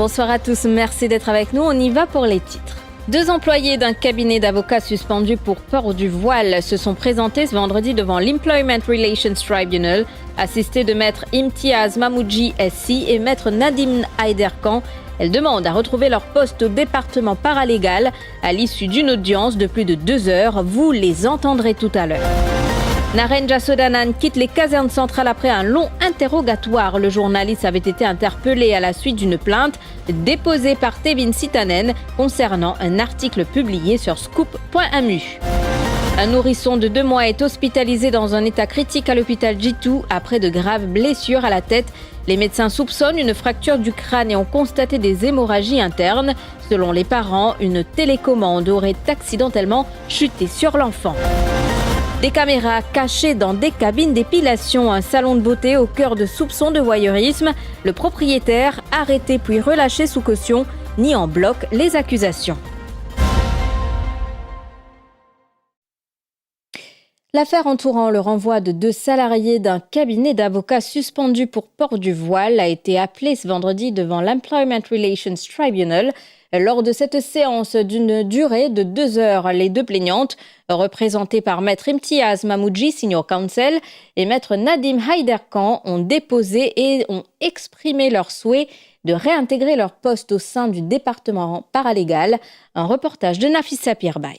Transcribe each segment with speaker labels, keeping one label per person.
Speaker 1: Bonsoir à tous, merci d'être avec nous. On y va pour les titres. 2 employés d'un cabinet d'avocats suspendus pour port du voile se sont présentés ce vendredi devant l'Employment Relations Tribunal, assistés de maître Imtiaz, Mamoojee, elles et maître Me Nadeem Hyderkhan. Elles demandent à retrouver leur poste au département paralegal à l'issue d'une audience de plus de 2 heures. Vous les entendrez tout à l'heure. Narain Jasoodanand quitte les Casernes Centrales après un long interrogatoire. Le journaliste avait été interpellé à la suite d'une plainte déposée par Tevin Sithanen concernant un article publié sur Scoop.mu. Un nourrisson de 2 mois est hospitalisé dans un état critique à l'hôpital J2 après de graves blessures à la tête. Les médecins soupçonnent une fracture du crâne et ont constaté des hémorragies internes. Selon les parents, une télécommande aurait accidentellement chuté sur l'enfant. Des caméras cachées dans des cabines d'épilation, un salon de beauté au cœur de soupçons de voyeurisme. Le propriétaire, arrêté puis relâché sous caution, nie en bloc les accusations. L'affaire entourant le renvoi de 2 salariés d'un cabinet d'avocats suspendus pour port du voile a été appelée ce vendredi devant l'Employment Relations Tribunal. Lors de cette séance d'une durée de 2 heures, les 2 plaignantes, représentées par maître Imtiaz Mamoojee, senior counsel, et maître Nadeem Hyderkhan, ont déposé et ont exprimé leur souhait de réintégrer leur poste au sein du département paralégal. Un reportage de Nafissa Pirbay.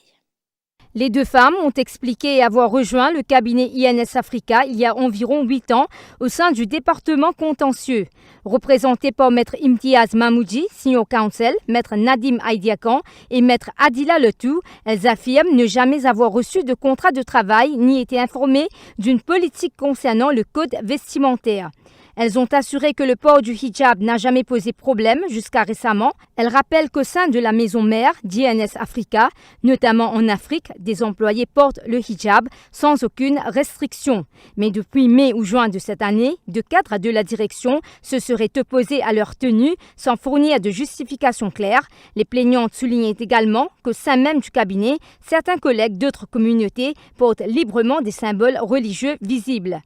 Speaker 2: Les 2 femmes ont expliqué avoir rejoint le cabinet INS Africa il y a environ 8 ans au sein du département contentieux. Représentées par maître Imtiaz Mamoojee, senior counsel, maître Nadeem Hyderkhan et maître Adila Letou, elles affirment ne jamais avoir reçu de contrat de travail ni été informées d'une politique concernant le code vestimentaire. Elles ont assuré que le port du hijab n'a jamais posé problème jusqu'à récemment. Elles rappellent qu'au sein de la maison mère d'INS Africa, notamment en Afrique, des employés portent le hijab sans aucune restriction. Mais depuis mai ou juin de cette année, 2 cadres de la direction se seraient opposés à leur tenue sans fournir de justification claire. Les plaignantes soulignaient également qu'au sein même du cabinet, certains collègues d'autres communautés portent librement des symboles religieux visibles.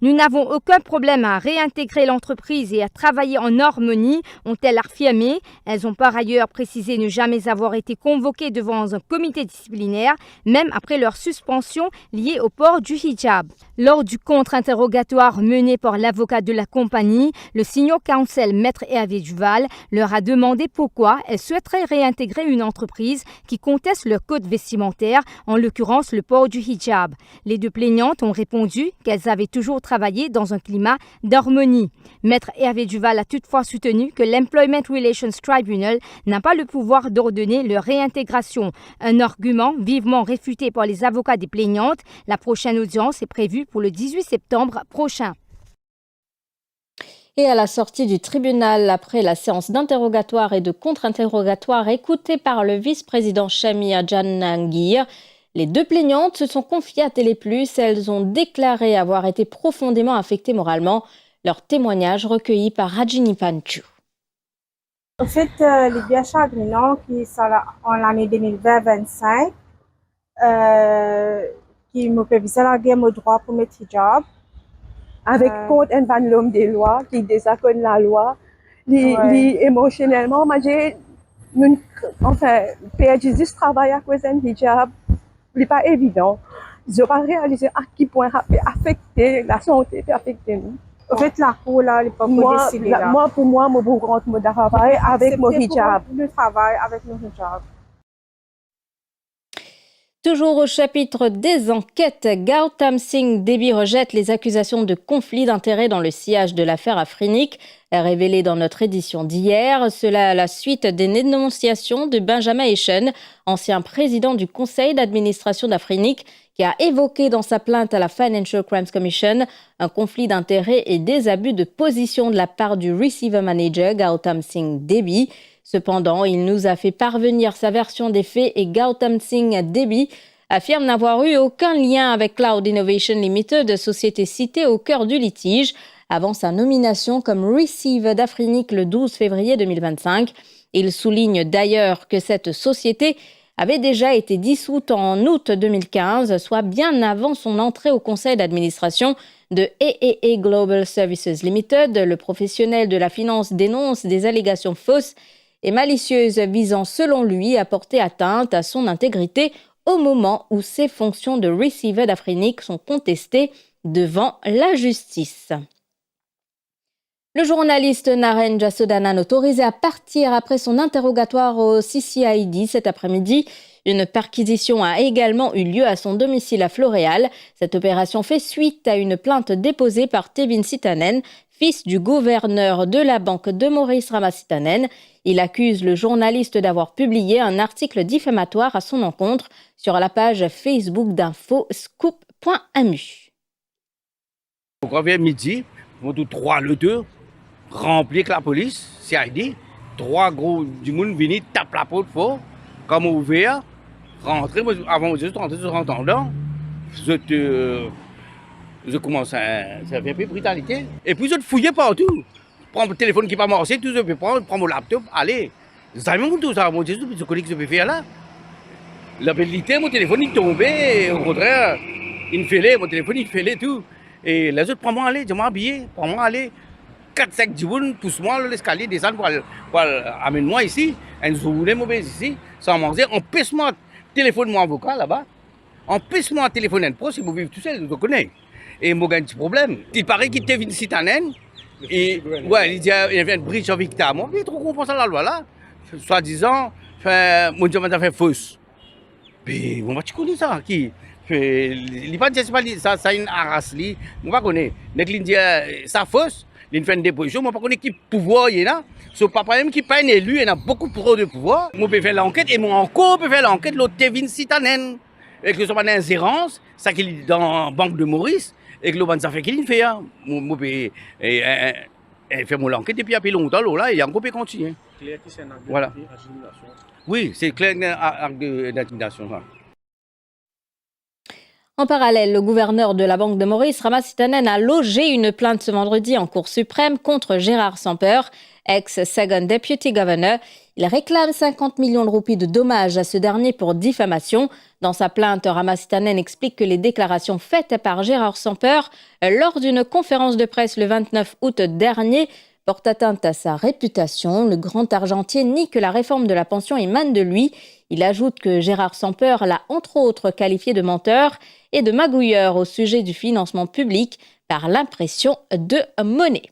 Speaker 2: Nous n'avons aucun problème à réintégrer l'entreprise et à travailler en harmonie, ont-elles affirmé. Elles ont par ailleurs précisé ne jamais avoir été convoquées devant un comité disciplinaire, même après leur suspension liée au port du hijab. Lors du contre-interrogatoire mené par l'avocat de la compagnie, le senior counsel maître Hervé Duval leur a demandé pourquoi elles souhaiteraient réintégrer une entreprise qui conteste leur code vestimentaire, en l'occurrence le port du hijab. Les 2 plaignantes ont répondu qu'elles avaient toujours travaillé dans un climat d'harmonie. Maître Hervé Duval a toutefois soutenu que l'Employment Relations Tribunal n'a pas le pouvoir d'ordonner leur réintégration. Un argument vivement réfuté par les avocats des plaignantes. La prochaine audience est prévue pour le 18 septembre prochain.
Speaker 1: Et à la sortie du tribunal, après la séance d'interrogatoire et de contre-interrogatoire écoutée par le vice-président Shamia Janangir, les 2 plaignantes se sont confiées à Télé+. Elles ont déclaré avoir été profondément affectées moralement. Leur témoignage recueilli par Rajini Panchu.
Speaker 3: En fait, les bien chagrinants qui sont là en l'année 2020-25, qui me prévisaient la guerre au droit pour mettre hijab.
Speaker 4: Avec contre un ban l'homme des lois, qui désaccorde la loi. Émotionnellement, moi j'ai perdu du travail à cause d'un hijab. Ce n'est pas évident. Je n'ai pas réalisé à quel point ça peut affecter la santé, peut affecter nous.
Speaker 3: En fait, la cour, là, elle n'est pas décidée.
Speaker 4: Pour moi, je rentre mon travail avec mon hijab.
Speaker 3: Le travail avec mon hijab.
Speaker 1: Toujours au chapitre des enquêtes, Gautam Singh Debi rejette les accusations de conflit d'intérêts dans le sillage de l'affaire Afrinic, révélée dans notre édition d'hier. Cela à la suite des dénonciations de Benjamin Echen, ancien président du conseil d'administration d'Afrinic, qui a évoqué dans sa plainte à la Financial Crimes Commission un conflit d'intérêts et des abus de position de la part du receiver manager Gautam Singh Debi. Cependant, il nous a fait parvenir sa version des faits et Gautam Singh Debi affirme n'avoir eu aucun lien avec Cloud Innovation Limited, société citée au cœur du litige, avant sa nomination comme receiver d'Afrinic le 12 février 2025. Il souligne d'ailleurs que cette société avait déjà été dissoute en août 2015, soit bien avant son entrée au conseil d'administration de AAA Global Services Limited. Le professionnel de la finance dénonce des allégations fausses et malicieuses visant, selon lui, à porter atteinte à son intégrité au moment où ses fonctions de receiver d'Afrique sont contestées devant la justice. Le journaliste Narain Jasoodanand autorisé à partir après son interrogatoire au CCID cet après-midi. Une perquisition a également eu lieu à son domicile à Floréal. Cette opération fait suite à une plainte déposée par Tevin Sithanen, fils du gouverneur de la banque de Maurice Sithanen. Il accuse le journaliste d'avoir publié un article diffamatoire à son encontre sur la page Facebook d'info Scoop.mu.
Speaker 5: Quand vers midi, on tout 3 le 2, rempli avec la police, CID, 3 gros du monde viennent taper la porte fort, comme ouvert, rentrer, avant de rentrer sur entendant, je commence à faire un peu de brutalité. Et puis je fouillais partout. Prends le téléphone qui n'est pas marché, tout je peux prendre mon laptop, allez. Je savais même tout ça, mon Dieu, je connais ce que je peux faire là. La vérité, mon téléphone il tombait, au contraire, il me fêlait, mon téléphone il fêlait tout. Et les autres, prends-moi aller, je m'habiller, prends-moi aller. 4-5 djibounes, pousse-moi l'escalier, descends pour amène-moi ici. Un journée mauvais ici, sans manger, empêche-moi téléphone mon avocat là-bas. Empêche-moi téléphoner un pro, si vous vivez tout seul, je connais. Et moi, j'ai un petit problème. Il paraît qu'il Tevin Sithanen. Et ouais, il dit il y avait une bridge en victime. Moi, je trop comprendre la loi là. Soi-disant, mon Dieu m'a fait fausse. Mais moi, tu connais ça qui? Il pas dit ça une arrache li. Moi, pas connais. Dès qu'il dit ça fausse. Il fait une déposition, moi, je ne sais pas qui pouvoir il y a. Ce papa même qui n'est pas un élu, il a beaucoup de pouvoir. Moi, je peux faire l'enquête et moi encore, je peux faire l'enquête de l'autre Tevin Sithanen. Et que ce soit une ingérence, ça qu'il est dans la banque de Maurice, et que l'autre, ça fait qu'il fait. Moi, je peux faire mon enquête depuis après longtemps, là, et encore peut continuer.
Speaker 6: Clair que c'est un acte
Speaker 5: Voilà.
Speaker 6: d'intimidation.
Speaker 5: Oui, c'est clair un acte d'intimidation.
Speaker 1: En parallèle, le gouverneur de la Banque de Maurice, Sithanen, a logé une plainte ce vendredi en Cour suprême contre Gérard Samper, ex-second deputy governor. Il réclame 50 millions de roupies de dommages à ce dernier pour diffamation. Dans sa plainte, Sithanen explique que les déclarations faites par Gérard Samper lors d'une conférence de presse le 29 août dernier portent atteinte à sa réputation. Le grand argentier nie que la réforme de la pension émane de lui. Il ajoute que Gérard Samper l'a entre autres qualifié de menteur et de magouilleur au sujet du financement public par l'impression de monnaie.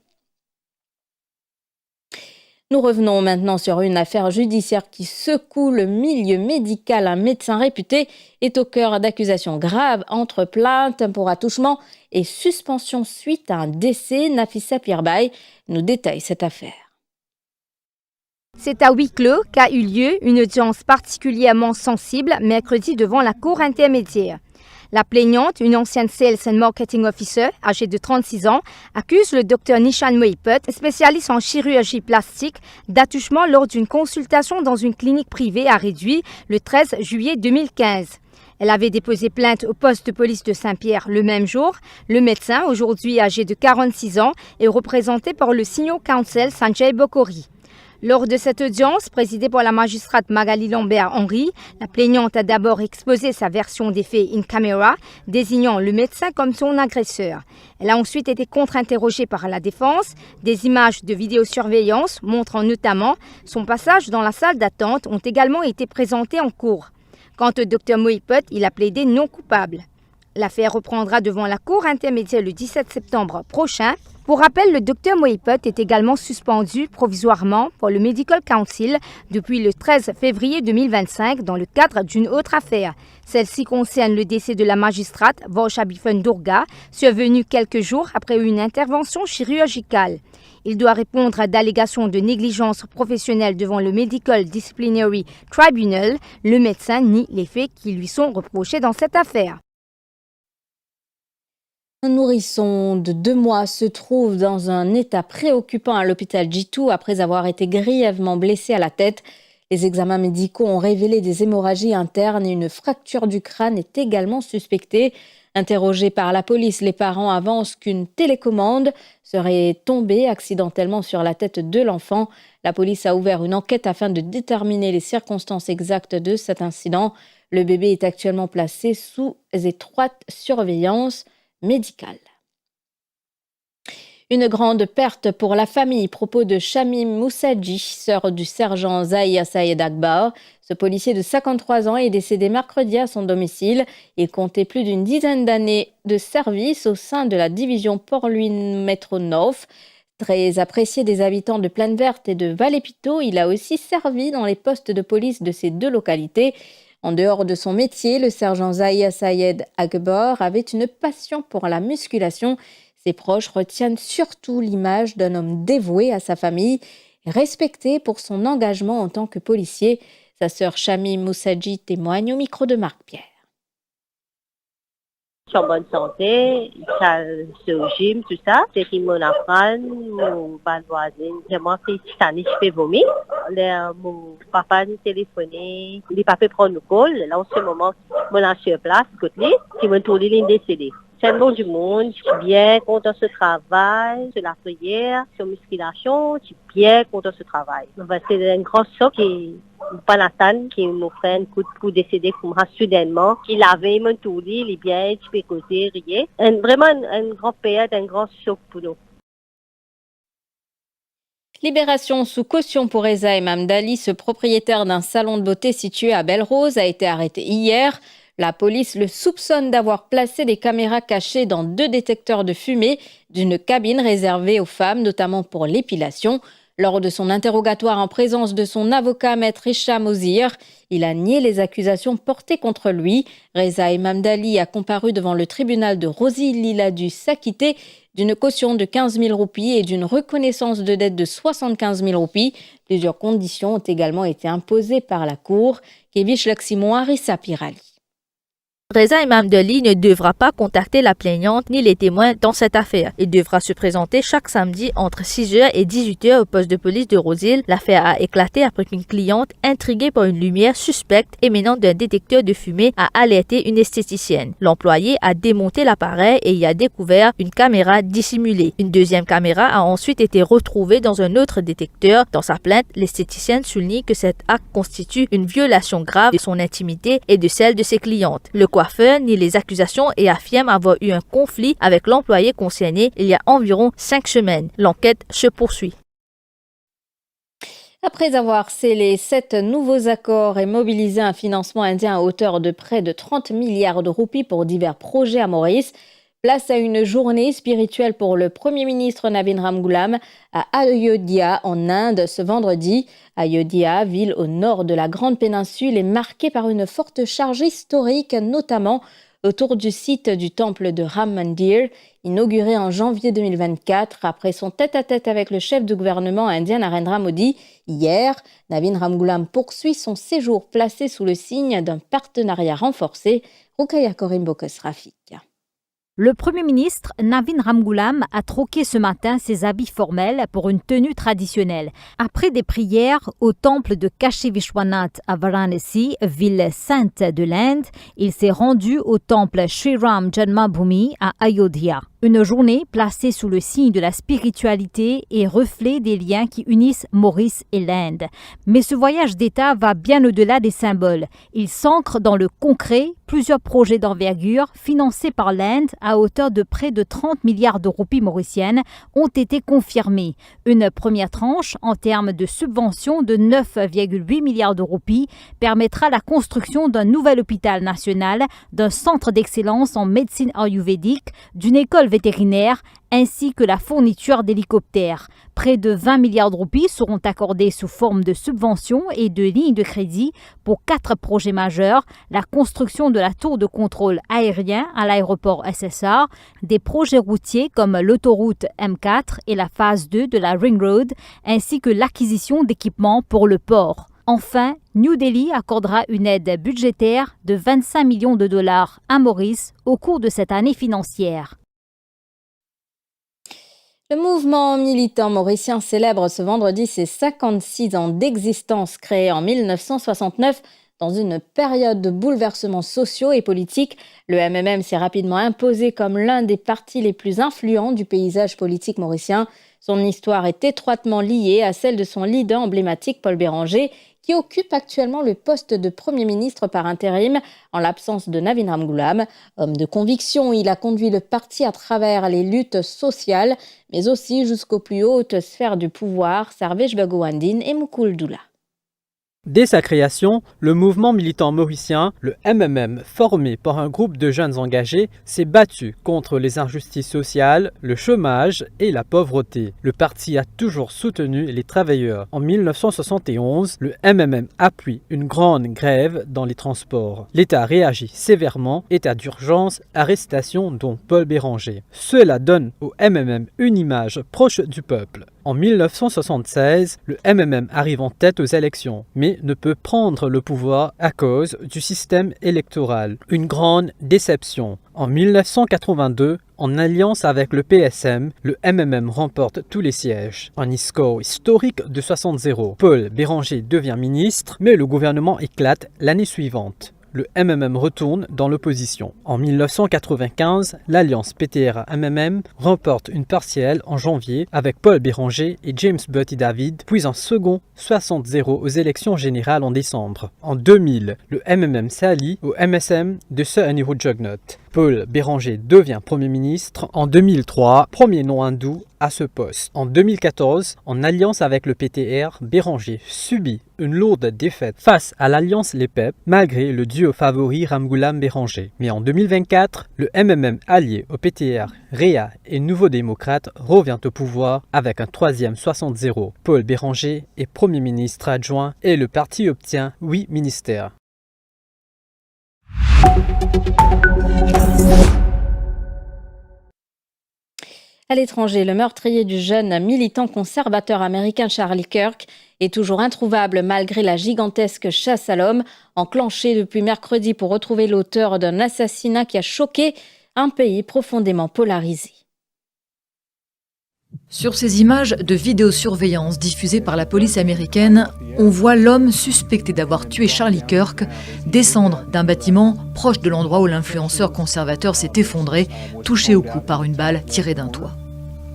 Speaker 1: Nous revenons maintenant sur une affaire judiciaire qui secoue le milieu médical. Un médecin réputé est au cœur d'accusations graves entre plaintes pour attouchement et suspension suite à un décès. Nafissa Pirbay nous détaille cette affaire.
Speaker 2: C'est à huis clos qu'a eu lieu une audience particulièrement sensible mercredi devant la cour intermédiaire. La plaignante, une ancienne Sales and Marketing Officer âgée de 36 ans, accuse le Dr Nishan Moiput, spécialiste en chirurgie plastique, d'attouchement lors d'une consultation dans une clinique privée à Réduit le 13 juillet 2015. Elle avait déposé plainte au poste de police de Saint-Pierre le même jour. Le médecin, aujourd'hui âgé de 46 ans, est représenté par le senior counsel Sanjay Bokori. Lors de cette audience, présidée par la magistrate Magali Lambert-Henry, la plaignante a d'abord exposé sa version des faits in camera, désignant le médecin comme son agresseur. Elle a ensuite été contre-interrogée par la défense. Des images de vidéosurveillance montrant notamment son passage dans la salle d'attente ont également été présentées en cours. Quant au Dr Moiput, il a plaidé non coupable. L'affaire reprendra devant la cour intermédiaire le 17 septembre prochain. Pour rappel, le Dr Moiput est également suspendu provisoirement par le Medical Council depuis le 13 février 2025 dans le cadre d'une autre affaire. Celle-ci concerne le décès de la magistrate Varshabifun Durga, survenu quelques jours après une intervention chirurgicale. Il doit répondre à d'allégations de négligence professionnelle devant le Medical Disciplinary Tribunal. Le médecin nie les faits qui lui sont reprochés dans cette affaire.
Speaker 1: Un nourrisson de 2 mois se trouve dans un état préoccupant à l'hôpital Jitu après avoir été grièvement blessé à la tête. Les examens médicaux ont révélé des hémorragies internes et une fracture du crâne est également suspectée. Interrogés par la police, les parents avancent qu'une télécommande serait tombée accidentellement sur la tête de l'enfant. La police a ouvert une enquête afin de déterminer les circonstances exactes de cet incident. Le bébé est actuellement placé sous étroite surveillance médicale. Une grande perte pour la famille. Propos de Shamim Moussadji, sœur du sergent Zahia Sayed Akbar. Ce policier de 53 ans est décédé mercredi à son domicile. Il comptait plus d'une dizaine d'années de service au sein de la division Port-Louis Métro Nord. Très apprécié des habitants de Plaine Verte et de Vallée-Piteau, il a aussi servi dans les postes de police de ces deux localités. En dehors de son métier, le sergent Zahia Sayed Akbar avait une passion pour la musculation. Ses proches retiennent surtout l'image d'un homme dévoué à sa famille et respecté pour son engagement en tant que policier. Sa sœur Shamim Moussadji témoigne au micro de Marc Pierre.
Speaker 6: Je suis en bonne santé, c'est au gym, tout ça. C'est qui mon apprend, mon bonne voisine. Vraiment, c'est cette je fais vomir. Mon papa nous téléphoné, les papas prennent le call. Là, en ce moment, mon a sur place, côté, qui m'a tourné l'une décédée. C'est un bon du monde, je suis bien content de ce travail, de la prière, sur musculation, je suis bien content de ce travail. C'est un grand choc qui pas Nathan qui m'a fait un coup de pouce décédé comme soudainement, qui l'avait mon tourné, il est bien, tu peux causer, rien. Vraiment un grand période, un grand choc pour nous.
Speaker 1: Libération sous caution pour Eza Imam Dali, ce propriétaire d'un salon de beauté situé à Belle-Rose, a été arrêté hier. La police le soupçonne d'avoir placé des caméras cachées dans 2 détecteurs de fumée d'une cabine réservée aux femmes, notamment pour l'épilation. Lors de son interrogatoire en présence de son avocat, maître Hicham Ozir, il a nié les accusations portées contre lui. Reza Imam Dali a comparu devant le tribunal de Rosil. Il a dû s'acquitter d'une caution de 15 000 roupies et d'une reconnaissance de dette de 75 000 roupies. Plusieurs conditions ont également été imposées par la Cour. Kevish Laximon Arissa Pirali.
Speaker 7: Reza Imam Dali ne devra pas contacter la plaignante ni les témoins dans cette affaire. Il devra se présenter chaque samedi entre 6h et 18h au poste de police de Rosil. L'affaire a éclaté après qu'une cliente, intriguée par une lumière suspecte émanant d'un détecteur de fumée, a alerté une esthéticienne. L'employé a démonté l'appareil et y a découvert une caméra dissimulée. Une deuxième caméra a ensuite été retrouvée dans un autre détecteur. Dans sa plainte, l'esthéticienne souligne que cet acte constitue une violation grave de son intimité et de celle de ses clientes. Le coiffeur nie les accusations et affirme avoir eu un conflit avec l'employé concerné il y a environ 5 semaines. L'enquête se poursuit.
Speaker 1: Après avoir scellé 7 nouveaux accords et mobilisé un financement indien à hauteur de près de 30 milliards de roupies pour divers projets à Maurice, place à une journée spirituelle pour le Premier ministre Navin Ramgoolam à Ayodhya en Inde ce vendredi. Ayodhya, ville au nord de la Grande Péninsule, est marquée par une forte charge historique, notamment autour du site du temple de Ram Mandir, inauguré en janvier 2024 après son tête-à-tête avec le chef du gouvernement indien Narendra Modi. Hier, Navin Ramgoolam poursuit son séjour placé sous le signe d'un partenariat renforcé. Rukaya Korim-Bokus Rafik.
Speaker 2: Le Premier ministre Navin Ramgoolam a troqué ce matin ses habits formels pour une tenue traditionnelle. Après des prières au temple de Kashi Vishwanath à Varanasi, ville sainte de l'Inde, il s'est rendu au temple Sri Ram Janmabhoomi à Ayodhya. Une journée placée sous le signe de la spiritualité et reflet des liens qui unissent Maurice et l'Inde. Mais ce voyage d'État va bien au-delà des symboles. Il s'ancre dans le concret. Plusieurs projets d'envergure financés par l'Inde à hauteur de près de 30 milliards de roupies mauriciennes ont été confirmés. Une première tranche en termes de subventions de 9,8 milliards de roupies permettra la construction d'un nouvel hôpital national, d'un centre d'excellence en médecine ayurvédique, d'une école vétérinaire ainsi que la fourniture d'hélicoptères. Près de 20 milliards de roupies seront accordés sous forme de subventions et de lignes de crédit pour 4 projets majeurs, la construction de la tour de contrôle aérien à l'aéroport SSR, des projets routiers comme l'autoroute M4 et la phase 2 de la Ring Road, ainsi que l'acquisition d'équipements pour le port. Enfin, New Delhi accordera une aide budgétaire de 25 millions de dollars à Maurice au cours de cette année financière.
Speaker 1: Le mouvement militant mauricien célèbre ce vendredi ses 56 ans d'existence. Créé en 1969 Dans une période de bouleversements sociaux et politiques, le MMM s'est rapidement imposé comme l'un des partis les plus influents du paysage politique mauricien. Son histoire est étroitement liée à celle de son leader emblématique, Paul Béranger, qui occupe actuellement le poste de Premier ministre par intérim en l'absence de Navin Ramgoolam. Homme de conviction, il a conduit le parti à travers les luttes sociales, mais aussi jusqu'aux plus hautes sphères du pouvoir, Sarvej Bagowandine et Mukul Doula.
Speaker 8: Dès sa création, le mouvement militant mauricien, le MMM, formé par un groupe de jeunes engagés, s'est battu contre les injustices sociales, le chômage et la pauvreté. Le parti a toujours soutenu les travailleurs. En 1971, le MMM appuie une grande grève dans les transports. L'État réagit sévèrement, état d'urgence, arrestation dont Paul Béranger. Cela donne au MMM une image proche du peuple. En 1976, le MMM arrive en tête aux élections, mais ne peut prendre le pouvoir à cause du système électoral. Une grande déception. En 1982, en alliance avec le PSM, le MMM remporte tous les sièges. Un score historique de 60-0. Paul Béranger devient ministre, mais le gouvernement éclate l'année suivante. Le MMM retourne dans l'opposition. En 1995, l'alliance PTR-MMM remporte une partielle en janvier avec Paul Béranger et James Bertie David, puis un second 60-0 aux élections générales en décembre. En 2000, le MMM s'allie au MSM de Sir Annie Jugnaut. Paul Béranger devient Premier ministre. En 2003, premier nom hindou à ce poste. En 2014, en alliance avec le PTR, Béranger subit une lourde défaite face à l'alliance Les PEP, malgré le duo favori Ramgoolam-Béranger. Mais en 2024, le MMM allié au PTR, Réa et Nouveau Démocrate revient au pouvoir avec un troisième 60-0. Paul Béranger est Premier ministre adjoint et le parti obtient 8 ministères.
Speaker 1: À l'étranger, le meurtrier du jeune militant conservateur américain Charlie Kirk est toujours introuvable malgré la gigantesque chasse à l'homme enclenchée depuis mercredi pour retrouver l'auteur d'un assassinat qui a choqué un pays profondément polarisé.
Speaker 9: Sur ces images de vidéosurveillance diffusées par la police américaine, on voit l'homme suspecté d'avoir tué Charlie Kirk descendre d'un bâtiment proche de l'endroit où l'influenceur conservateur s'est effondré, touché au cou par une balle tirée d'un toit.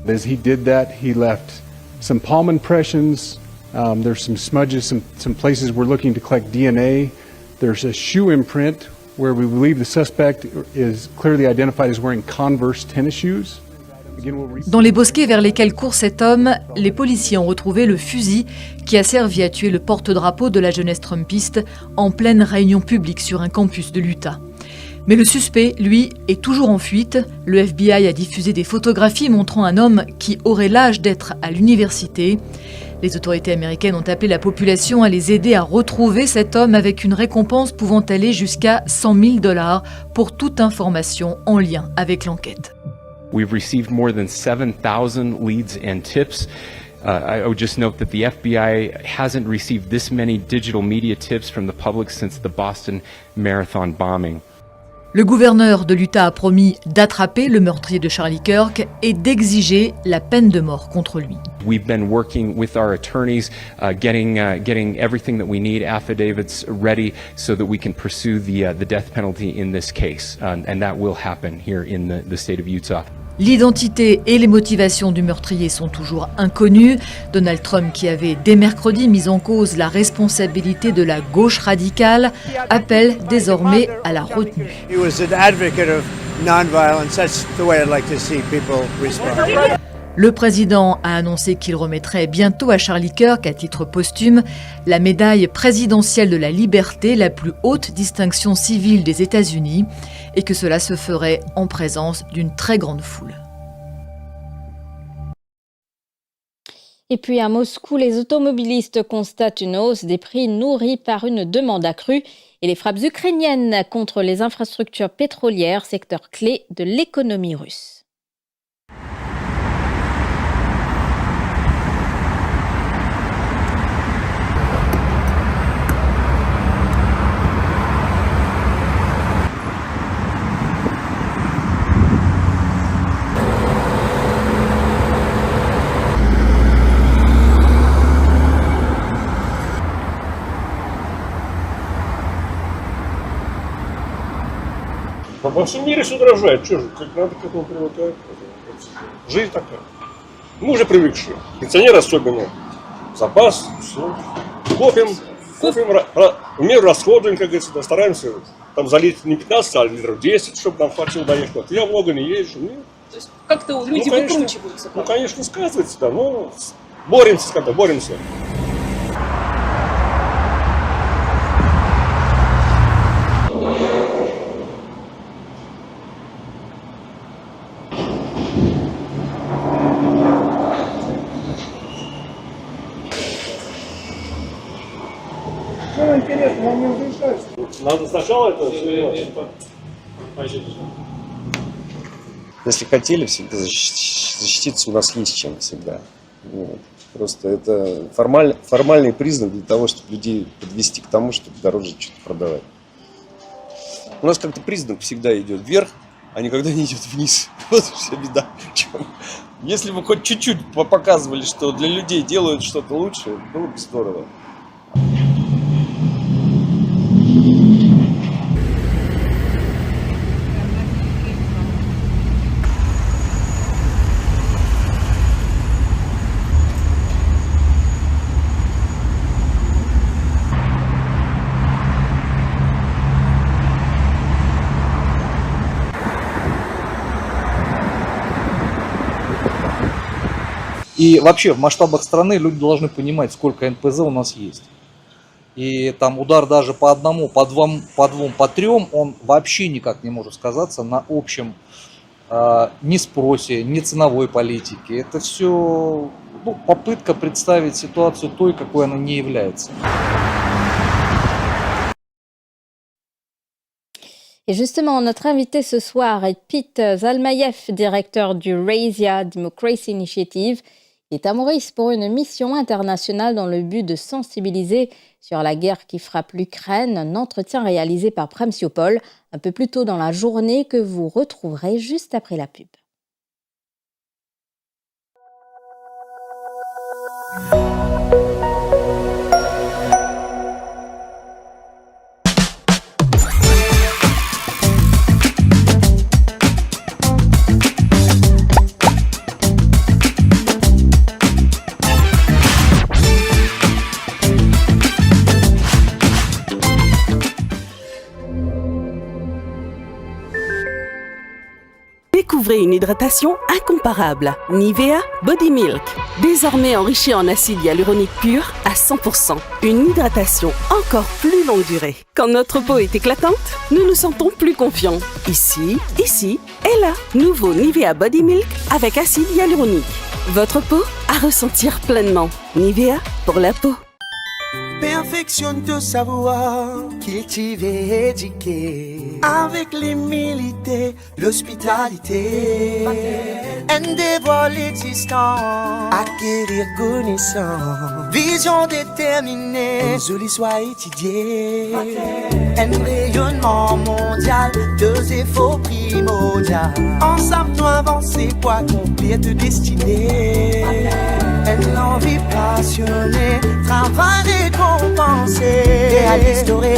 Speaker 10: As he did that, he left some palm impressions. There's some smudges, some places we're looking to collect DNA. There's a shoe imprint where we believe the suspect is clearly identified as wearing Converse tennis shoes.
Speaker 9: Dans les bosquets vers lesquels court cet homme, les policiers ont retrouvé le fusil qui a servi à tuer le porte-drapeau de la jeunesse trumpiste en pleine réunion publique sur un campus de l'Utah. Mais le suspect, lui, est toujours en fuite. Le FBI a diffusé des photographies montrant un homme qui aurait l'âge d'être à l'université. Les autorités américaines ont appelé la population à les aider à retrouver cet homme avec une récompense pouvant aller jusqu'à $100,000 pour toute information en lien avec l'enquête.
Speaker 11: We've received more than 7,000 leads and tips. I would just note that the FBI hasn't received this many digital media tips from the public since the Boston Marathon bombing.
Speaker 9: Le gouverneur de l'Utah a promis d'attraper le meurtrier de Charlie Kirk et d'exiger la peine de mort contre lui.
Speaker 11: We've been working with our attorneys, getting everything that we need, affidavits ready, so that we can pursue the death penalty in this case, and that will happen here in the state of Utah.
Speaker 9: L'identité et les motivations du meurtrier sont toujours inconnues. Donald Trump, qui avait dès mercredi mis en cause la responsabilité de la gauche radicale, appelle désormais à la retenue. Le président a annoncé qu'il remettrait bientôt à Charlie Kirk, à titre posthume, la médaille présidentielle de la liberté, la plus haute distinction civile des États-Unis, et que cela se ferait en présence d'une très grande foule.
Speaker 1: Et puis à Moscou, les automobilistes constatent une hausse des prix nourris par une demande accrue et les frappes ukrainiennes contre les infrastructures pétrolières, secteur clé de l'économie russe.
Speaker 12: Во всем мире все дорожает. Что же, надо к этому привыкать. Жизнь такая. Мы уже привыкшие. Пенсионеры особенно. Запас, все. Копим, в меру расходуем, как говорится, стараемся там залить не 15, а литров 10, чтобы нам хватило доехать. Я много не езжу. Нет.
Speaker 13: То есть как-то люди выкручиваются.
Speaker 12: Ну, конечно, сказывается, да, но боремся, скажем, боремся.
Speaker 10: Интересно, вам не разрешается?
Speaker 12: Надо сначала это...
Speaker 14: Если хотели всегда защититься, у нас есть чем всегда. Вот. Просто это формальный признак для того, чтобы людей подвести к тому, чтобы дороже что-то продавать. У нас как-то признак всегда идет вверх, а никогда не идет вниз. Вот вся беда. Если бы хоть чуть-чуть показывали, что для людей делают что-то лучше, было бы здорово.
Speaker 15: И вообще в масштабах страны люди должны понимать, сколько НПЗ у нас есть. И там удар даже по одному, по двум, по трем, он вообще никак не может сказаться на общем ни спросе, ни ценовой политике. Это все попытка представить ситуацию той, какой она не является.
Speaker 1: Et justement, notre invité ce soir est Peter Zalmayev, directeur du Rasia Democracy Initiative. Il est à Maurice pour une mission internationale dans le but de sensibiliser sur la guerre qui frappe l'Ukraine. Un entretien réalisé par Prem Siopol un peu plus tôt dans la journée que vous retrouverez juste après la pub.
Speaker 16: Découvrez une hydratation incomparable. Nivea Body Milk. Désormais enrichie en acide hyaluronique pur à 100%. Une hydratation encore plus longue durée. Quand notre peau est éclatante, nous nous sentons plus confiants. Ici et là. Nouveau Nivea Body Milk avec acide hyaluronique. Votre peau à ressentir pleinement. Nivea pour la peau.
Speaker 17: Perfectionne ton savoir, cultive et éduquer. Avec l'humilité, l'hospitalité. Un dévoile l'existant, acquérir connaissance. Vision déterminée, joli soit étudié. Un rayonnement mondial, deux efforts primordiaux. Ensemble, nous avancer pour accomplir de destinée. Une envie passionnée, travail récompensé, réalise doré.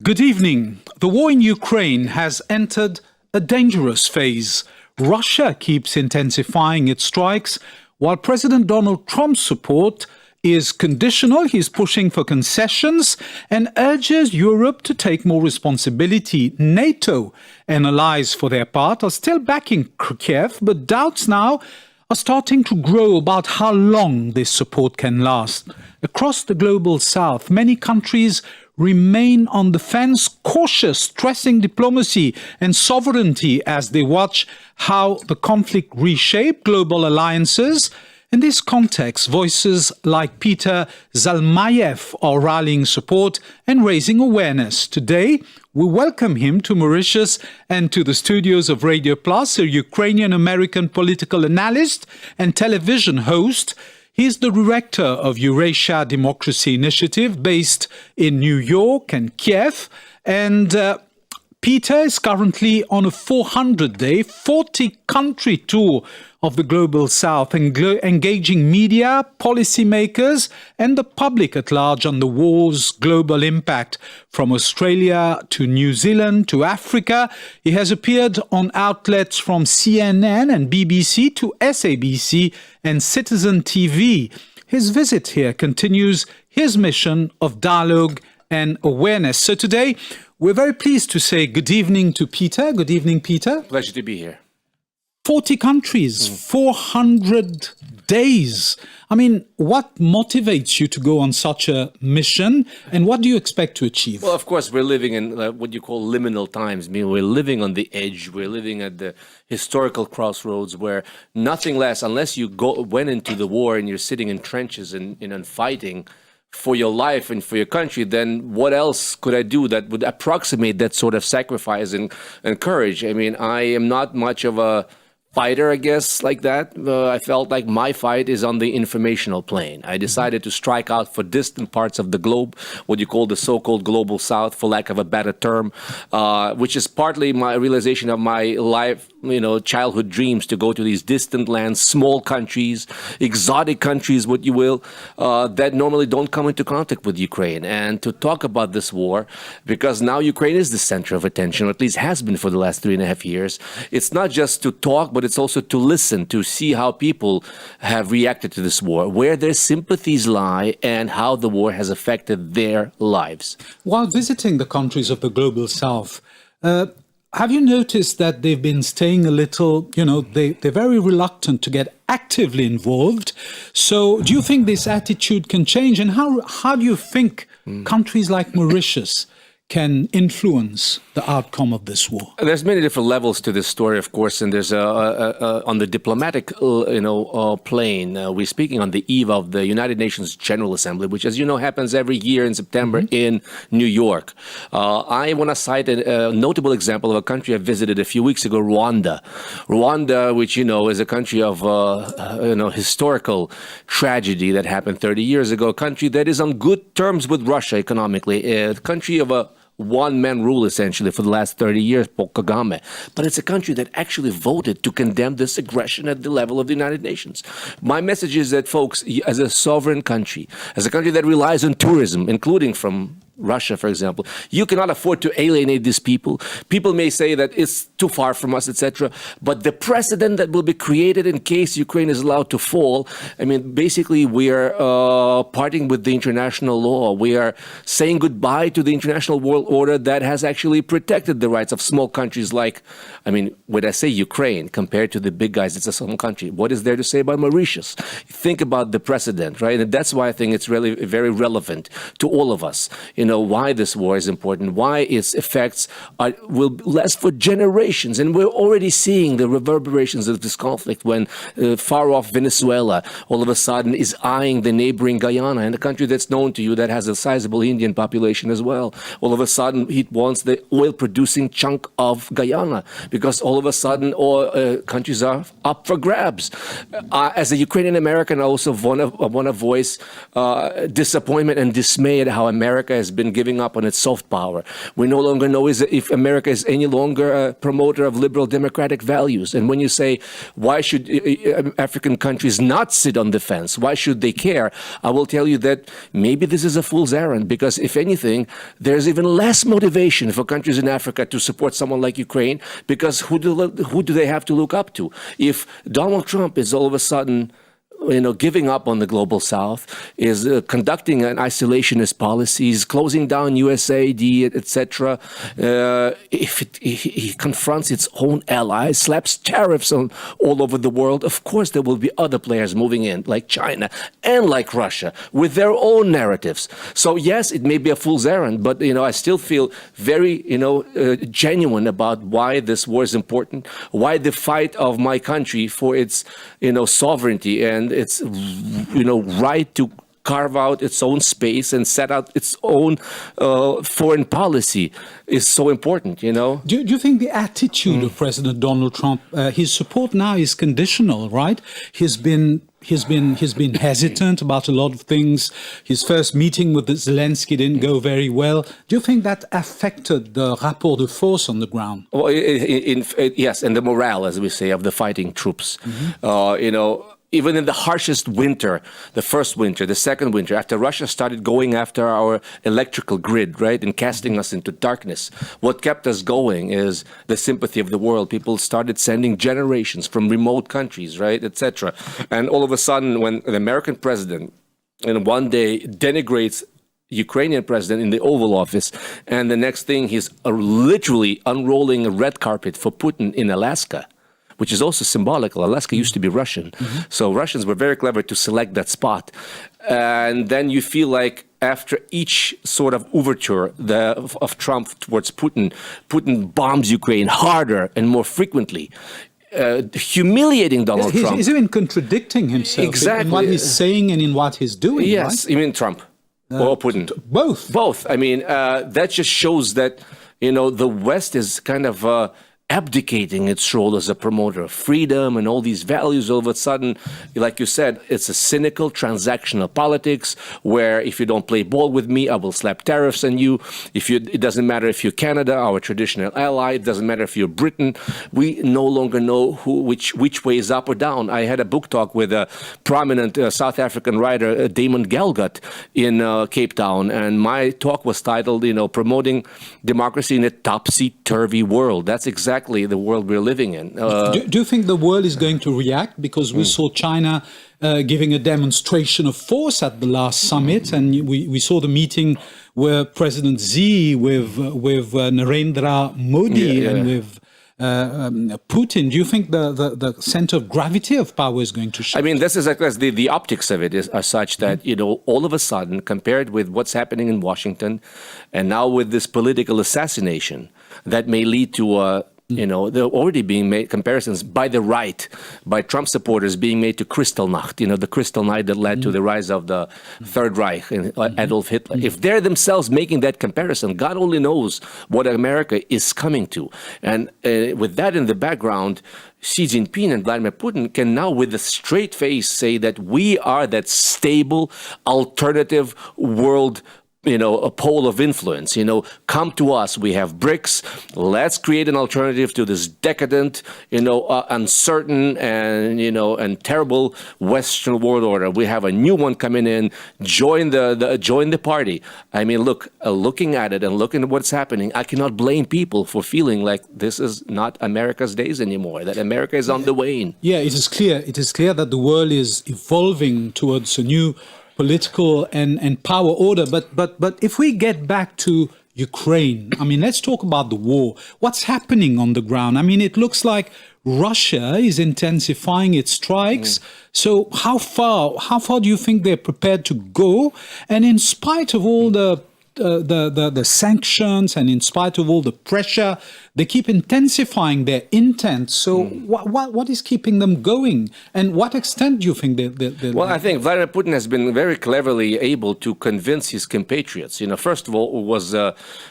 Speaker 18: Good evening. The war in Ukraine has entered a dangerous phase. Russia keeps intensifying its strikes, while President Donald Trump's support is conditional. He's pushing for concessions and urges Europe to take more responsibility. NATO and allies, for their part, are still backing Kiev, but doubts now are starting to grow about how long this support can last. Across the global south, many countries remain on the fence, cautious, stressing diplomacy and sovereignty as they watch how the conflict reshape global alliances. In this context, voices like Peter Zalmayev are rallying support and raising awareness. Today, we welcome him to Mauritius and to the studios of Radio Plus, a Ukrainian-American political analyst and television host. He's the director of Eurasia Democracy Initiative based in New York and Kiev. And Peter is currently on a 400-day, 40-country tour of the Global South, engaging media, policymakers, and the public at large on the war's global impact. From Australia to New Zealand to Africa, he has appeared on outlets from CNN and BBC to SABC and Citizen TV. His visit here continues his mission of dialogue and awareness. So today, we're very pleased to say good evening to Peter. Good evening, Peter.
Speaker 19: Pleasure to be here.
Speaker 18: 40 countries, 400 days. I mean, what motivates you to go on such a mission, and what do you expect to achieve?
Speaker 19: Well, of course, we're living in what you call liminal times. I mean, we're living on the edge. We're living at the historical crossroads where nothing less, unless you went into the war and you're sitting in trenches and fighting for your life and for your country, then what else could I do that would approximate that sort of sacrifice and courage? I mean, I am not much of a fighter, I guess, like that. I felt like my fight is on the informational plane. I decided to strike out for distant parts of the globe, what you call the so-called global south, for lack of a better term, which is partly my realization of my life, childhood dreams to go to these distant lands, small countries, exotic countries, what you will, that normally don't come into contact with Ukraine. And to talk about this war, because now Ukraine is the center of attention, or at least has been for the last 3.5 years. It's not just to talk, but it's also to listen, to see how people have reacted to this war, where their sympathies lie, and how the war has affected their lives.
Speaker 18: While visiting the countries of the Global South, have you noticed that they've been staying a little, they're very reluctant to get actively involved? So do you think this attitude can change? And how do you think countries like Mauritius can influence the outcome of this war?
Speaker 19: There's many different levels to this story, of course, and there's on the diplomatic, plane. We're speaking on the eve of the United Nations General Assembly, which, as you know, happens every year in September in New York. I want to cite a notable example of a country I visited a few weeks ago, Rwanda. Rwanda, which is a country of historical tragedy that happened 30 years ago, a country that is on good terms with Russia economically, a country of a one-man rule, essentially, for the last 30 years, Paul Kagame. But it's a country that actually voted to condemn this aggression at the level of the United Nations. My message is that, folks, as a sovereign country, as a country that relies on tourism, including from Russia, for example, you cannot afford to alienate these people. People may say that it's too far from us, etc. But the precedent that will be created in case Ukraine is allowed to fall, I mean, basically we are parting with the international law. We are saying goodbye to the international world order that has actually protected the rights of small countries like, when I say Ukraine, compared to the big guys, it's a small country. What is there to say about Mauritius? Think about the precedent, right? And that's why I think it's really very relevant to all of us. Why this war is important, why its effects will last for generations. And we're already seeing the reverberations of this conflict when far-off Venezuela all of a sudden is eyeing the neighboring Guyana, and a country that's known to you that has a sizable Indian population as well. All of a sudden, he wants the oil-producing chunk of Guyana because all of a sudden all countries are up for grabs. As a Ukrainian American, I also want to voice disappointment and dismay at how America has been giving up on its soft power. We no longer know if America is any longer a promoter of liberal democratic values. And when you say, why should African countries not sit on the fence? Why should they care? I will tell you that maybe this is a fool's errand, because if anything, there's even less motivation for countries in Africa to support someone like Ukraine, because who do they have to look up to? If Donald Trump is all of a sudden giving up on the global south, is conducting an isolationist policies, closing down USAID, etc. If he confronts its own allies, slaps tariffs on all over the world, of course there will be other players moving in, like China and like Russia, with their own narratives. So yes, it may be a fool's errand, but I still feel very genuine about why this war is important, why the fight of my country for its sovereignty and its right to carve out its own space and set out its own foreign policy is so important, Do
Speaker 18: you think the attitude of President Donald Trump, his support now is conditional, right? He's been he's been hesitant about a lot of things. His first meeting with Zelensky didn't go very well. Do you think that affected the rapport de force on the ground?
Speaker 19: Well, yes, and the morale, as we say, of the fighting troops. Even in the harshest winter, the first winter, the second winter, after Russia started going after our electrical grid, right, and casting us into darkness, what kept us going is the sympathy of the world. People started sending generations from remote countries, right, etc. And all of a sudden, when the American president, one day denigrates Ukrainian president in the Oval Office, and the next thing he's literally unrolling a red carpet for Putin in Alaska, which is also symbolical. Alaska used to be Russian. So Russians were very clever to select that spot. And then you feel like after each sort of overture of Trump towards Putin, Putin bombs Ukraine harder and more frequently, humiliating Donald Trump.
Speaker 18: He's even contradicting himself in what he's saying and in what he's doing.
Speaker 19: Yes,
Speaker 18: right?
Speaker 19: You mean Trump or Putin?
Speaker 18: Both.
Speaker 19: Both. I mean, that just shows that, the West is kind of abdicating its role as a promoter of freedom and all these values. All of a sudden, like you said, it's a cynical transactional politics where if you don't play ball with me, I will slap tariffs on you. It doesn't matter if you're Canada, our traditional ally. It doesn't matter if you're Britain. We no longer know which way is up or down. I had a book talk with a prominent South African writer, Damon Galgut, in Cape Town, and my talk was titled, Promoting Democracy in a Topsy-Turvy World. That's exactly the world we're living in.
Speaker 18: Do you think the world is going to react? Because we saw China giving a demonstration of force at the last summit, and we saw the meeting where President Xi with Narendra Modi and with Putin. Do you think the center of gravity of power is going to shift?
Speaker 19: I mean, this is the optics of it are such that, all of a sudden, compared with what's happening in Washington, and now with this political assassination, that may lead to there are already being made comparisons by the right, by Trump supporters being made to Kristallnacht, the Crystal Night that led to the rise of the Third Reich and Adolf Hitler. If they're themselves making that comparison, God only knows what America is coming to. And with that in the background, Xi Jinping and Vladimir Putin can now with a straight face say that we are that stable alternative world a pole of influence, come to us. We have BRICS. Let's create an alternative to this decadent, uncertain and terrible Western world order. We have a new one coming in. Join the party. I mean, looking at it and looking at what's happening, I cannot blame people for feeling like this is not America's days anymore, that America is on the wane.
Speaker 18: Yeah, it is clear. It is clear that the world is evolving towards a new political and power order. But if we get back to Ukraine, I mean, let's talk about the war. What's happening on the ground? I mean, it looks like Russia is intensifying its strikes. So how far do you think they're prepared to go? And in spite of all the sanctions and in spite of all the pressure, they keep intensifying their intent. So what is keeping them going? And what extent do you think they're
Speaker 19: Well, I think Vladimir Putin has been very cleverly able to convince his compatriots. First of all, it was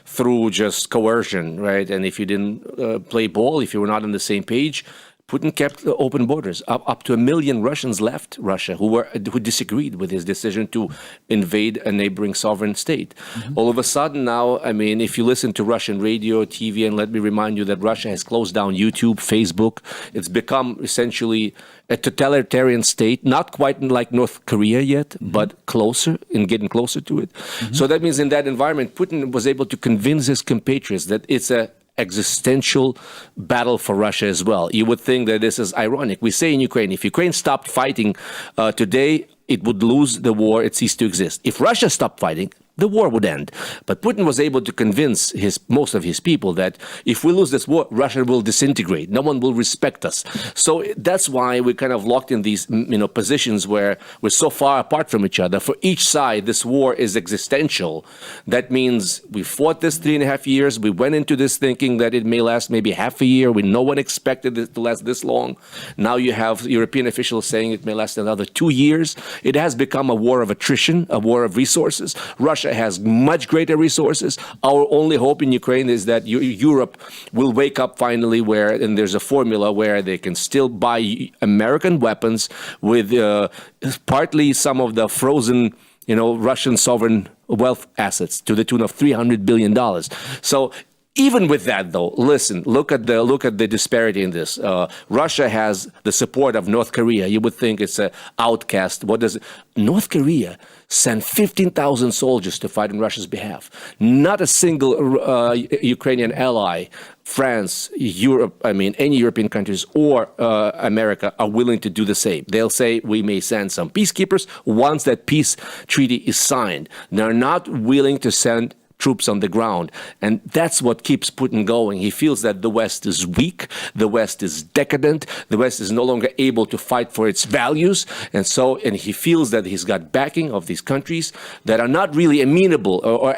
Speaker 19: through just coercion, right? And if you didn't play ball, if you were not on the same page, Putin kept open borders. Up to 1 million Russians left Russia who disagreed with his decision to invade a neighboring sovereign state. All of a sudden now, I mean, if you listen to Russian radio, TV, and let me remind you that Russia has closed down YouTube, Facebook. It's become essentially a totalitarian state, not quite like North Korea yet, but closer, and getting closer to it. So that means in that environment, Putin was able to convince his compatriots that it's a existential battle for Russia as well. You would think that this is ironic. We say in Ukraine, if Ukraine stopped fighting today, it would lose the war, it ceased to exist. If Russia stopped fighting, the war would end. But Putin was able to convince most of his people that if we lose this war, Russia will disintegrate. No one will respect us. So that's why we're kind of locked in these positions where we're so far apart from each other. For each side, this war is existential. That means we fought this 3.5 years. We went into this thinking that it may last maybe half a year. No one expected it to last this long. Now you have European officials saying it may last another 2 years. It has become a war of attrition, a war of resources. Russia Russia has much greater resources. Our only hope in Ukraine is that Europe will wake up finally and there's a formula where they can still buy American weapons with partly some of the frozen, Russian sovereign wealth assets to the tune of $300 billion. So even with that, though, listen, look at the disparity in this. Russia has the support of North Korea. You would think it's an outcast. North Korea sent 15,000 soldiers to fight on Russia's behalf. Not a single Ukrainian ally, France, Europe, any European countries or America are willing to do the same. They'll say we may send some peacekeepers once that peace treaty is signed. They're not willing to send troops on the ground. And that's what keeps Putin going. He feels that the West is weak, the West is decadent, the West is no longer able to fight for its values. And he feels that he's got backing of these countries that are not really amenable or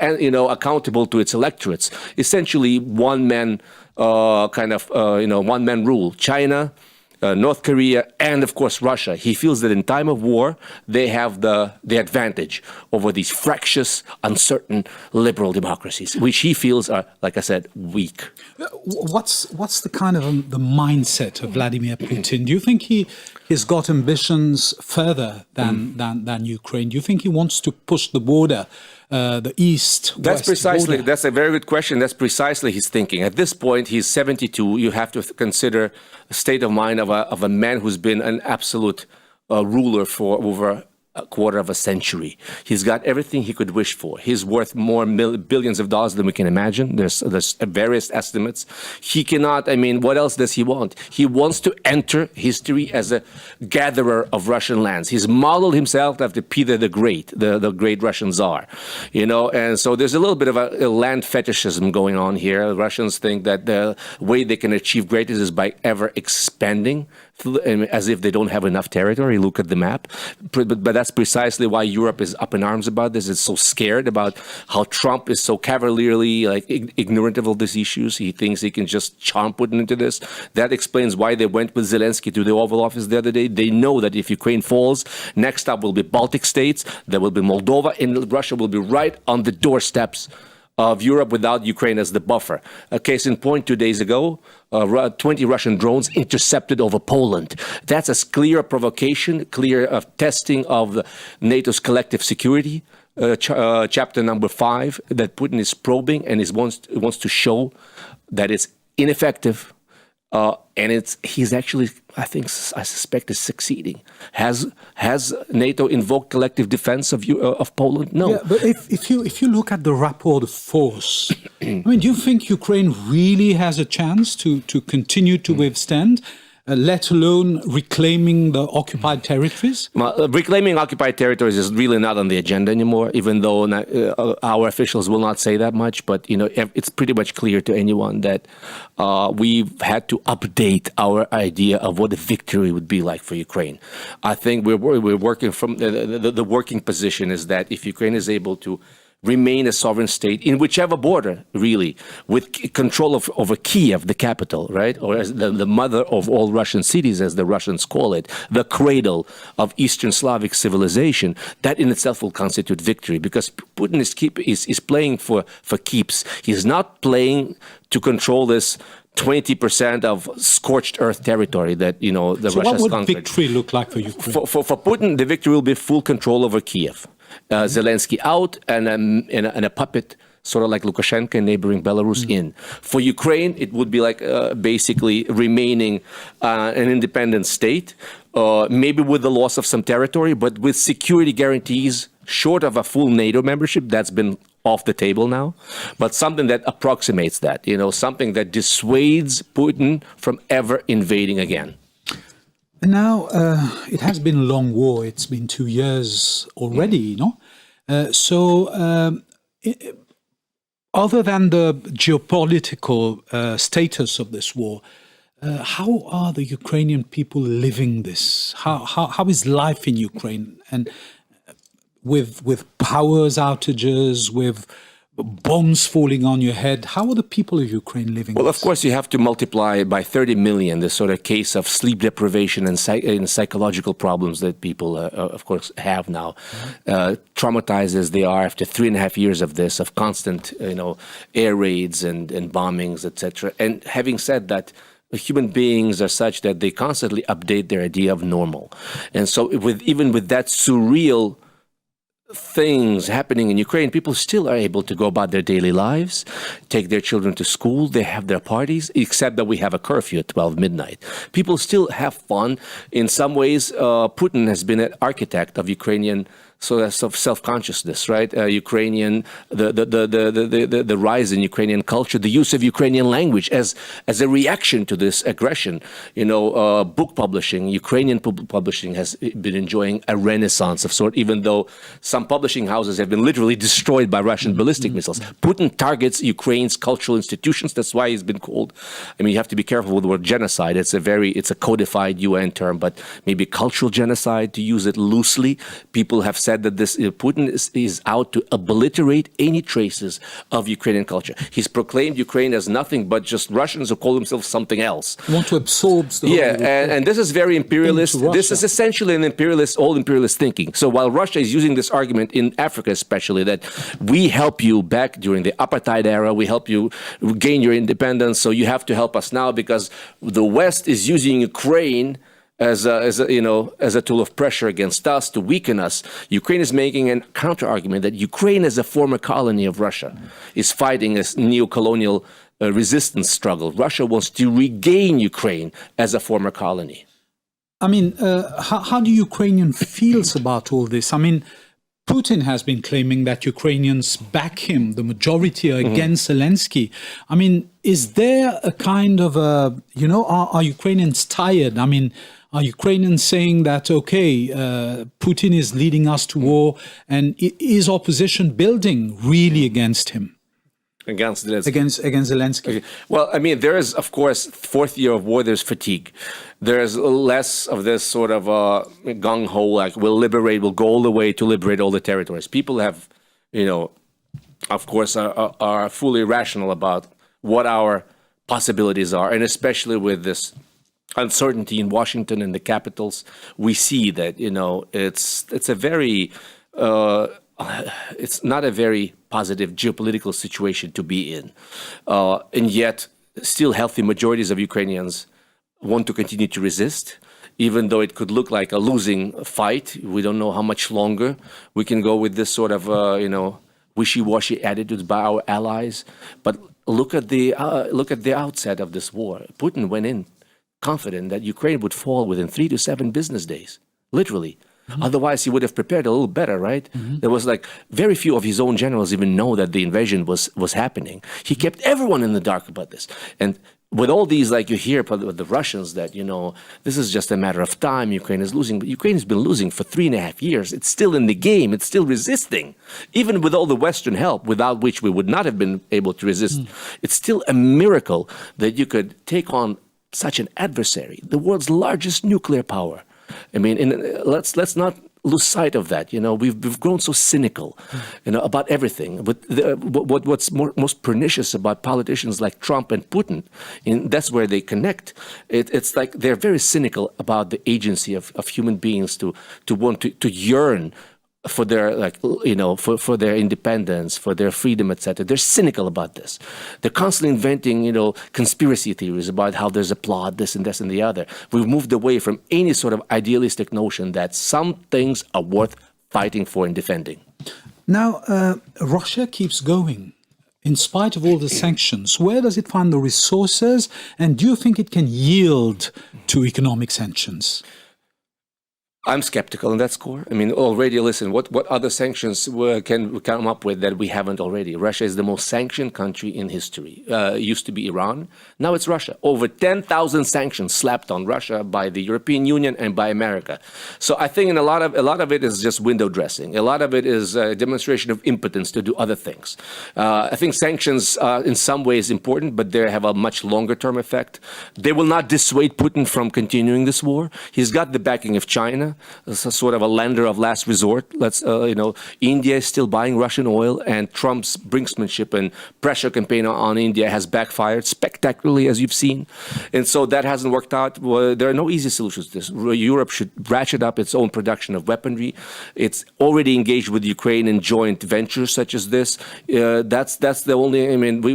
Speaker 19: accountable to its electorates. Essentially one-man one-man rule. China, North Korea, and of course Russia. He feels that in time of war, they have the advantage over these fractious, uncertain, liberal democracies, which he feels are, like I said, weak.
Speaker 18: What's the kind of the mindset of Vladimir Putin? Do you think he's got ambitions further than Ukraine? Do you think he wants to push the border? The That's a very good question. That's precisely his thinking. At this point, he's 72. You have to consider a state of mind of a man who's been an absolute ruler for over a quarter of a century. He's got everything he could wish for. He's worth more billions of dollars than we can imagine. There's various estimates. He cannot, what else does he want? He wants to enter history as a gatherer of Russian lands. He's modeled himself after Peter the Great, the great Russian Czar, and so there's a little bit of a land fetishism going on here. Russians think that the way they can achieve greatness is by ever expanding, as if they don't have enough territory. Look at the map. But that's precisely why Europe is up in arms about this. It's so scared about how Trump is so cavalierly ignorant of all these issues. He thinks he can just charm Putin into this. That explains why they went with Zelensky to the Oval Office the other day. They know that if Ukraine falls, next up will be Baltic states, there will be Moldova, and Russia will be right on the doorsteps of Europe without Ukraine as the buffer. A case in point, 2 days ago, 20 Russian drones intercepted over Poland. That's a clear provocation, clear testing of NATO's collective security, chapter number 5, that Putin is probing and wants to show that it's ineffective. And he's actually, I suspect, is succeeding. Has NATO invoked collective defense of Poland? No. Yeah, but if you look at the rapport de force, do you think Ukraine really has a chance to continue to withstand? Let alone reclaiming the occupied territories?
Speaker 19: Reclaiming occupied territories is really not on the agenda anymore, even though our officials will not say that much. But, it's pretty much clear to anyone that we've had to update our idea of what a victory would be like for Ukraine. I think we're working from the working position is that if Ukraine is able to remain a sovereign state in whichever border, really, with control over Kiev, the capital, right? Or as the mother of all Russian cities, as the Russians call it, the cradle of Eastern Slavic civilization, that in itself will constitute victory, because Putin is playing for keeps. He's not playing to control this 20% of scorched earth territory that, the Russians conquered.
Speaker 18: So what would victory look like for Ukraine?
Speaker 19: For Putin, the victory will be full control over Kiev. Zelensky out and a puppet, sort of like Lukashenko in neighboring Belarus in. For Ukraine, it would be like basically remaining an independent state, maybe with the loss of some territory, but with security guarantees short of a full NATO membership. That's been off the table now, but something that approximates that, something that dissuades Putin from ever invading again.
Speaker 18: Now, it has been a long war. It's been 2 years already, other than the geopolitical status of this war, how are the Ukrainian people living this? How is life in Ukraine? And with powers outages, with bombs falling on your head. How are the people of Ukraine living?
Speaker 19: Well, of course, you have to multiply by 30 million this sort of case of sleep deprivation and psychological problems that people, of course, have now. Traumatized as they are after 3.5 years of this, of constant, air raids and bombings, etc. And having said that, human beings are such that they constantly update their idea of normal. And so even with that surreal things happening in Ukraine, people still are able to go about their daily lives, take their children to school, they have their parties, except that we have a curfew at 12 midnight. People still have fun. In some ways, Putin has been an architect of Ukrainian sort of self-consciousness, right? The rise in Ukrainian culture, the use of Ukrainian language as a reaction to this aggression. Book publishing, Ukrainian book publishing has been enjoying a renaissance of sort, even though some publishing houses have been literally destroyed by Russian ballistic missiles. Putin targets Ukraine's cultural institutions. That's why he's been called. You have to be careful with the word genocide. It's a codified UN term, but maybe cultural genocide, to use it loosely. People have said that this Putin is out to obliterate any traces of Ukrainian culture. He's proclaimed Ukraine as nothing but just Russians who call themselves something else.
Speaker 18: Want to absorb the
Speaker 19: and this is very imperialist. This is essentially an all imperialist thinking. So while Russia is using this argument in Africa especially, that we help you back during the apartheid era, we help you gain your independence, so you have to help us now because the West is using Ukraine as a tool of pressure against us to weaken us. Ukraine is making a counter argument that Ukraine, as a former colony of Russia, is fighting a neo-colonial resistance struggle. Russia wants to regain Ukraine as a former colony.
Speaker 18: How do Ukrainians feel about all this? Putin has been claiming that Ukrainians back him, the majority are against Zelensky. Is there a kind of are Ukrainians tired? Are Ukrainians saying that, Putin is leading us to war, and is opposition building really against him?
Speaker 19: Against Zelensky.
Speaker 18: Against Zelensky.
Speaker 19: Okay. Well, there is, of course, fourth year of war, there's fatigue. There's less of this sort of gung-ho, like we'll go all the way to liberate all the territories. People have, of course, are fully rational about what our possibilities are, and especially with this uncertainty in Washington and the capitals, we see that, it's a very... it's not a very positive geopolitical situation to be in. And yet, still healthy majorities of Ukrainians want to continue to resist, even though it could look like a losing fight. We don't know how much longer we can go with this sort of, wishy-washy attitudes by our allies. But look at the outset of this war. Putin went in confident that Ukraine would fall within 3 to 7 business days, literally. Otherwise, he would have prepared a little better, right? There was very few of his own generals even know that the invasion was happening. He kept everyone in the dark about this. And with all these, you hear with the Russians that, this is just a matter of time, Ukraine is losing. But Ukraine has been losing for 3.5 years. It's still in the game. It's still resisting. Even with all the Western help, without which we would not have been able to resist. It's still a miracle that you could take on such an adversary, the world's largest nuclear power. Let's not lose sight of that. We've grown so cynical, about everything. But what's most pernicious about politicians like Trump and Putin, that's where they connect. It's like they're very cynical about the agency of human beings to want to yearn for their for their independence, for their freedom, etc. They're cynical about this. They're constantly inventing conspiracy theories about how there's a plot, this and the other. We've moved away from any sort of idealistic notion that some things are worth fighting for and defending.
Speaker 18: Now, Russia keeps going. In spite of all the sanctions, where does it find the resources? And do you think it can yield to economic sanctions?
Speaker 19: I'm skeptical on that score. Already, listen, what other sanctions can we come up with that we haven't already? Russia is the most sanctioned country in history. It used to be Iran. Now it's Russia. Over 10,000 sanctions slapped on Russia by the European Union and by America. So I think a lot of it is just window dressing. A lot of it is a demonstration of impotence to do other things. I think sanctions are in some ways important, but they have a much longer term effect. They will not dissuade Putin from continuing this war. He's got the backing of China. India as a sort of a lender of last resort. India is still buying Russian oil, and Trump's brinksmanship and pressure campaign on India has backfired spectacularly, as you've seen. And so that hasn't worked out. Well, there are no easy solutions to this. Europe should ratchet up its own production of weaponry. It's already engaged with Ukraine in joint ventures such as this. That's the only,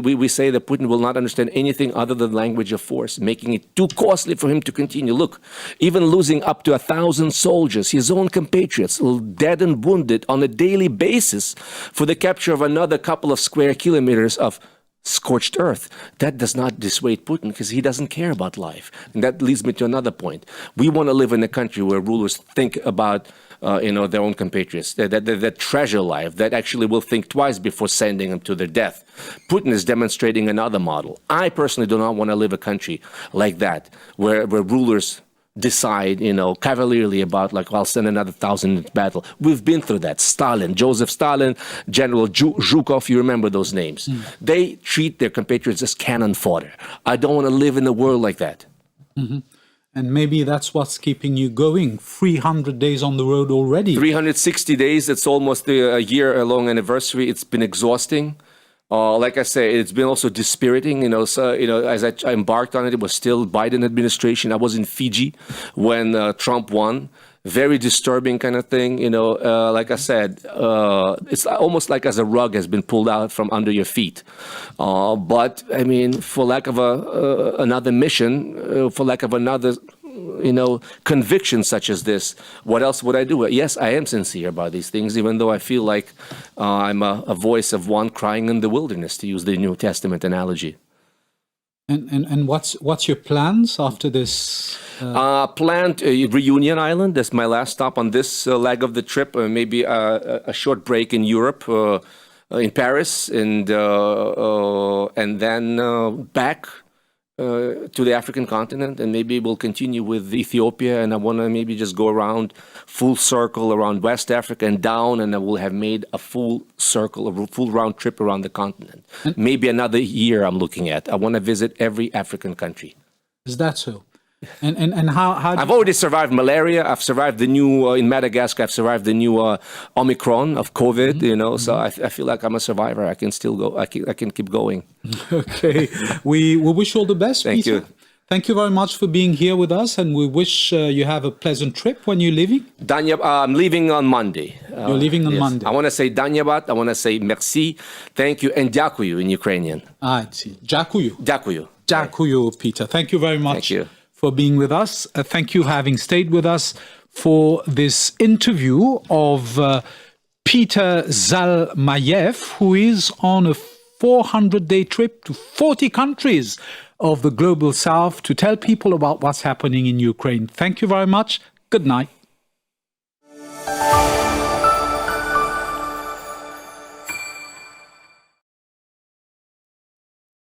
Speaker 19: we say that Putin will not understand anything other than language of force, making it too costly for him to continue. Look, even losing up to 1,000 soldiers, his own compatriots, dead and wounded on a daily basis for the capture of another couple of square kilometers of scorched earth. That does not dissuade Putin because he doesn't care about life. And that leads me to another point. We want to live in a country where rulers think about their own compatriots, that treasure life, that actually will think twice before sending them to their death. Putin is demonstrating another model. I personally do not want to live a country like that, where rulers decide, cavalierly about, I'll send another 1,000 into battle. We've been through that. Stalin, Joseph Stalin, General Zhukov, you remember those names. They treat their compatriots as cannon fodder. I don't want to live in a world like that.
Speaker 18: Mm-hmm. And maybe that's what's keeping you going. 300 days on the road already.
Speaker 19: 360 days. It's almost a year-long anniversary. It's been exhausting. Like I say, it's been also dispiriting. As I embarked on it, it was still Biden administration. I was in Fiji when Trump won. Very disturbing kind of thing. Like I said, it's almost like as a rug has been pulled out from under your feet. But for lack of another mission, for lack of another conviction such as this, what else would I do? Yes, I am sincere about these things, even though I feel like I'm a voice of one crying in the wilderness, to use the New Testament analogy.
Speaker 18: And what's your plans after this?
Speaker 19: Planned Reunion Island. That's my last stop on this leg of the trip. Maybe a short break in Europe, in Paris, and then back to the African continent, and maybe we'll continue with Ethiopia, and I want to maybe just go around full circle around West Africa and down, and I will have made a full circle, a full round trip around the continent. Maybe another year I'm looking at. I want to visit every African country.
Speaker 18: Is that so? And how
Speaker 19: I've already survived malaria. I've survived the new in Madagascar. I've survived the new Omicron of COVID. So I feel like I'm a survivor. I can still go. I can keep going.
Speaker 18: Okay, we wish you all the best.
Speaker 19: Thank
Speaker 18: Peter.
Speaker 19: you.
Speaker 18: Thank you very much for being here with us, and we wish you have a pleasant trip when you're leaving.
Speaker 19: I'm leaving on Monday.
Speaker 18: You're leaving on Monday.
Speaker 19: I want to say danyabat. I want to say merci, thank you, and дякую in Ukrainian.
Speaker 18: I see. Дякую.
Speaker 19: Дякую.
Speaker 18: Дякую, Peter. Thank you very much.
Speaker 19: Thank you
Speaker 18: for being with us. Thank you for having stayed with us for this interview of Peter Zalmayev, who is on a 400-day trip to 40 countries of the Global South to tell people about what's happening in Ukraine. Thank you very much. Good night.